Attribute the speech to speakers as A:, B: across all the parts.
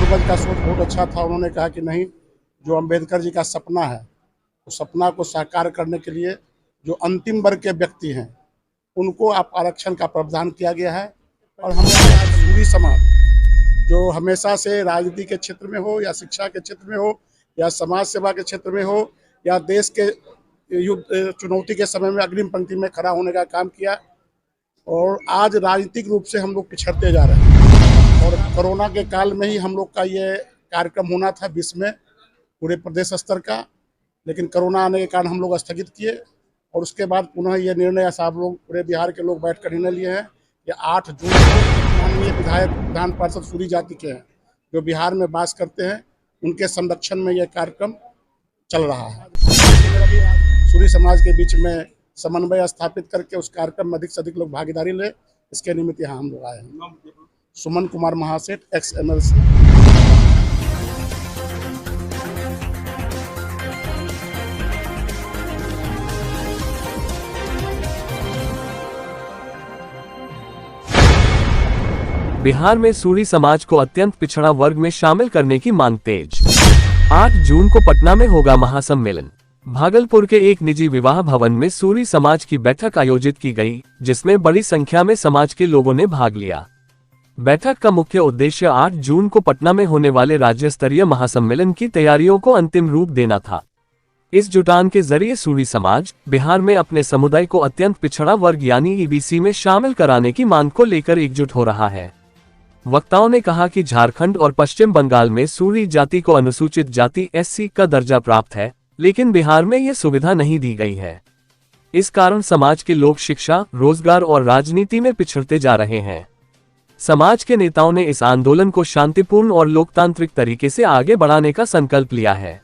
A: पूर्वज का सोच बहुत अच्छा था। उन्होंने कहा कि नहीं, जो अम्बेडकर जी का सपना है, उस सपना को साकार करने के लिए जो अंतिम वर्ग के व्यक्ति हैं उनको आप आरक्षण का प्रावधान किया गया है। और हमारे आज सूरी समाज जो हमेशा से राजनीति के क्षेत्र में हो या शिक्षा के क्षेत्र में हो या समाज सेवा के क्षेत्र में हो या देश के युद्ध चुनौती के समय में अग्रिम पंक्ति में खड़ा होने का काम किया, और आज राजनीतिक रूप से हम लोग पिछड़ते जा रहे हैं। और कोरोना के काल में ही हम लोग का ये कार्यक्रम होना था 20 में पूरे प्रदेश स्तर का, लेकिन कोरोना आने के कारण हम लोग स्थगित किए। और उसके बाद पुनः ये निर्णय साहब लोग पूरे बिहार के लोग बैठ कर निर्णय लिए हैं कि 8 जून को माननीय विधायक विधान पार्षद सूरी जाति के हैं जो बिहार में वास करते हैं, उनके संरक्षण में यह कार्यक्रम चल रहा है। सूरी समाज के बीच में समन्वय स्थापित करके उस कार्यक्रम में अधिक से अधिक लोग भागीदारी ले, इसके निमित्त यहाँ हम लोग आए हैं। Suman Kumar Mahaseth, x MLC।
B: बिहार में सूरी समाज को अत्यंत पिछड़ा वर्ग में शामिल करने की मांग तेज। 8 जून को पटना में होगा महासम्मेलन। भागलपुर के एक निजी विवाह भवन में सूरी समाज की बैठक आयोजित की गई, जिसमें बड़ी संख्या में समाज के लोगों ने भाग लिया। बैठक का मुख्य उद्देश्य 8 जून को पटना में होने वाले राज्य स्तरीय महासम्मेलन की तैयारियों को अंतिम रूप देना था। इस जुटान के जरिए सूरी समाज बिहार में अपने समुदाय को अत्यंत पिछड़ा वर्ग यानी EBC में शामिल कराने की मांग को लेकर एकजुट हो रहा है। वक्ताओं ने कहा कि झारखंड और पश्चिम बंगाल में सूरी जाति को अनुसूचित जाति SC का दर्जा प्राप्त है, लेकिन बिहार में यह सुविधा नहीं दी गई है। इस कारण समाज के लोग शिक्षा, रोजगार और राजनीति में पिछड़ते जा रहे हैं। समाज के नेताओं ने इस आंदोलन को शांतिपूर्ण और लोकतांत्रिक तरीके से आगे बढ़ाने का संकल्प लिया है।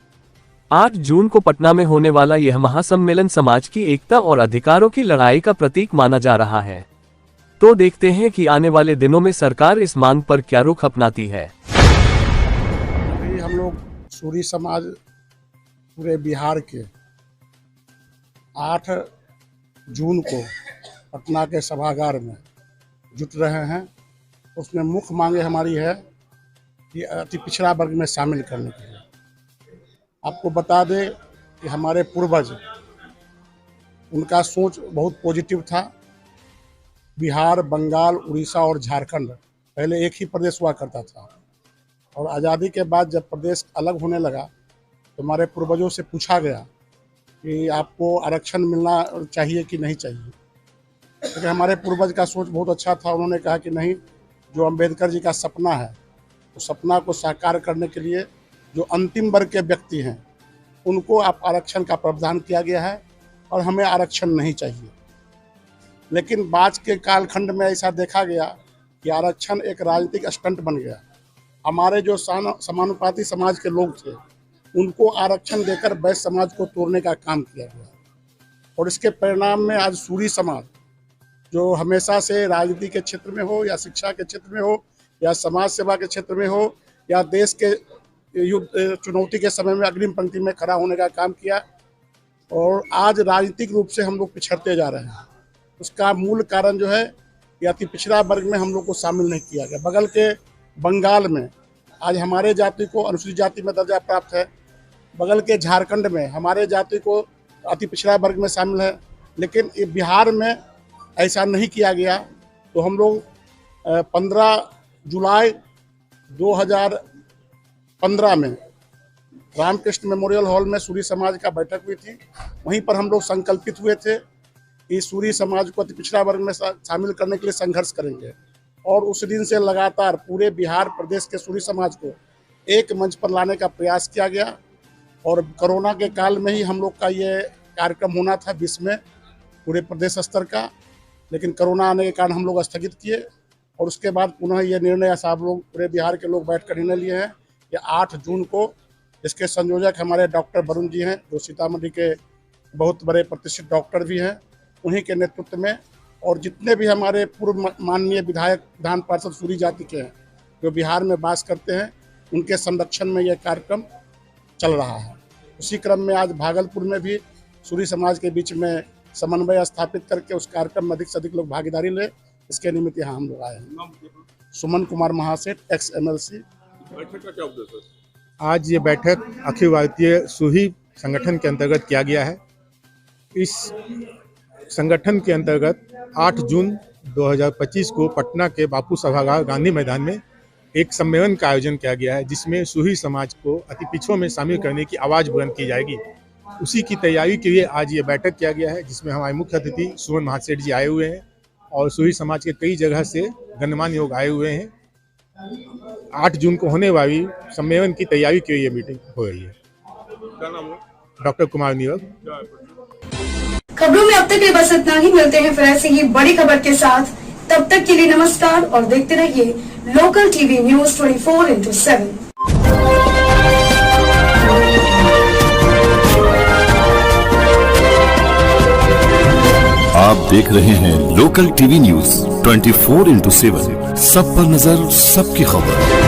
B: 8 जून को पटना में होने वाला यह महासम्मेलन समाज की एकता और अधिकारों की लड़ाई का प्रतीक माना जा रहा है। तो देखते हैं कि आने वाले दिनों में सरकार इस मांग पर क्या रुख अपनाती है।
A: अभी हम लोग सूरी समाज पूरे बिहार के 8 जून को पटना के सभागार में जुट रहे हैं। उसमें मुख्य मांगे हमारी है कि अति पिछड़ा वर्ग में शामिल करने के लिए। आपको बता दें कि हमारे पूर्वज, उनका सोच बहुत पॉजिटिव था। बिहार, बंगाल, उड़ीसा और झारखंड पहले एक ही प्रदेश हुआ करता था, और आज़ादी के बाद जब प्रदेश अलग होने लगा तो हमारे पूर्वजों से पूछा गया कि आपको आरक्षण मिलना चाहिए कि नहीं चाहिए। लेकिन हमारे पूर्वज का सोच बहुत अच्छा था। उन्होंने कहा कि नहीं, जो अम्बेडकर जी का सपना है, उस सपना को साकार करने के लिए जो अंतिम वर्ग के व्यक्ति हैं उनको आप आरक्षण का प्रावधान किया गया है, और हमें आरक्षण नहीं चाहिए। लेकिन बाद के कालखंड में ऐसा देखा गया कि आरक्षण एक राजनीतिक स्टंट बन गया। हमारे जो समानुपाती समाज के लोग थे उनको आरक्षण देकर वैश्य समाज को तोड़ने का काम किया गया, और इसके परिणाम में आज सूरी समाज जो हमेशा से राजनीति के क्षेत्र में हो या शिक्षा के क्षेत्र में हो या समाज सेवा के क्षेत्र में हो या देश के युद्ध चुनौती के समय में अग्रिम पंक्ति में खड़ा होने का काम किया, और आज राजनीतिक रूप से हम लोग पिछड़ते जा रहे हैं। उसका मूल कारण जो है कि अति पिछड़ा वर्ग में हम लोग को शामिल नहीं किया गया। बगल के बंगाल में आज हमारे जाति को अनुसूचित जाति में दर्जा प्राप्त है, बगल के झारखंड में हमारे जाति को अति पिछड़ा वर्ग में शामिल है, लेकिन बिहार में ऐसा नहीं किया गया। तो हम लोग 15 जुलाई 2015 में रामकृष्ण मेमोरियल हॉल में सूरी समाज का बैठक हुई थी। वहीं पर हम लोग संकल्पित हुए थे कि सूरी समाज को अति पिछड़ा वर्ग में शामिल करने के लिए संघर्ष करेंगे, और उस दिन से लगातार पूरे बिहार प्रदेश के सूरी समाज को एक मंच पर लाने का प्रयास किया गया। और कोरोना के काल में ही हम लोग का ये कार्यक्रम होना था 20 में पूरे प्रदेश स्तर का, लेकिन कोरोना आने के कारण हम लोग स्थगित किए। और उसके बाद पुनः ये निर्णय साहब लोग पूरे बिहार के लोग बैठ कर निर्णय लिए हैं कि 8 जून को, इसके संयोजक हमारे डॉक्टर वरुण जी हैं जो सीतामढ़ी के बहुत बड़े प्रतिष्ठित डॉक्टर भी हैं, उन्हीं के नेतृत्व में, और जितने भी हमारे पूर्व माननीय विधायक विधान पार्षद सूरी जाति के हैं जो बिहार में वास करते हैं, उनके संरक्षण में यह कार्यक्रम चल रहा है। उसी क्रम में आज भागलपुर में भी सूरी समाज के बीच में समन्वय स्थापित करके उस कार्यक्रम में अधिक से अधिक लोग भागीदारी ले, इसके निमित्त यहाँ हम लोग आए हैं। सुमन कुमार महासेठ, एक्स MLC,
C: बैठक का क्या उद्देश्य है?
D: आज ये बैठक अखिल भारतीय सूही संगठन के अंतर्गत किया गया है। इस संगठन के अंतर्गत 8 जून 2025 को पटना के बापू सभागार गांधी मैदान में एक सम्मेलन का आयोजन किया गया है, जिसमें सूही समाज को अति पिछड़ों में शामिल करने की आवाज़ बुलंद की जाएगी। उसी की तैयारी के लिए आज ये बैठक किया गया है, जिसमें हमारे मुख्य अतिथि सुमन महासेठ जी आए हुए हैं और सूही समाज के कई जगह से गणमान्य लोग आए हुए हैं। 8 जून को होने वाली सम्मेलन की तैयारी के लिए ये मीटिंग हो रही है।
C: क्या नाम है?
D: डॉक्टर कुमार नीरव।
C: क्या है?
E: खबरों में अब तक के बस इतना ही। मिलते हैं फिर ऐसी ही बड़ी खबर के साथ। तब तक के लिए नमस्कार और देखते रहिए लोकल टीवी न्यूज 24/7।
F: आप देख रहे हैं लोकल टीवी न्यूज 24/7, सब पर नजर, सबकी खबर।